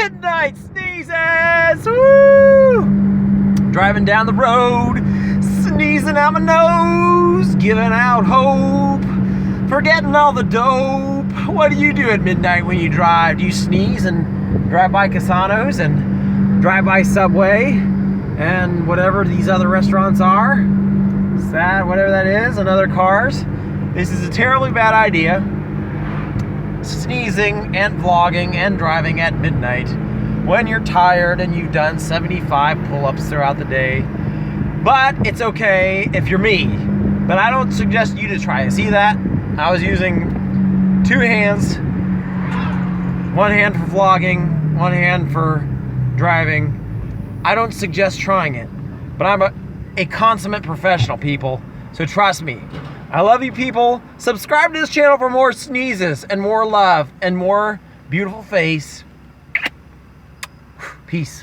Midnight sneezes! Woo! Driving down the road, sneezing out my nose, giving out hope, forgetting all the dope. What do you do at midnight when you drive? Do you sneeze and drive by Casanos and drive by Subway and whatever these other restaurants are? Is that whatever that is, and other cars? This is a terribly bad idea. Sneezing and vlogging and driving at midnight when you're tired and you've done 75 pull-ups throughout the day. But it's okay if you're me. But I don't suggest you to try it. See that? I was using 2 hands. 1 hand for vlogging, 1 hand for driving. I don't suggest trying it. But I'm a consummate professional, people. So trust me. I love you, people. Subscribe to this channel for more sneezes and more love and more beautiful face. Peace.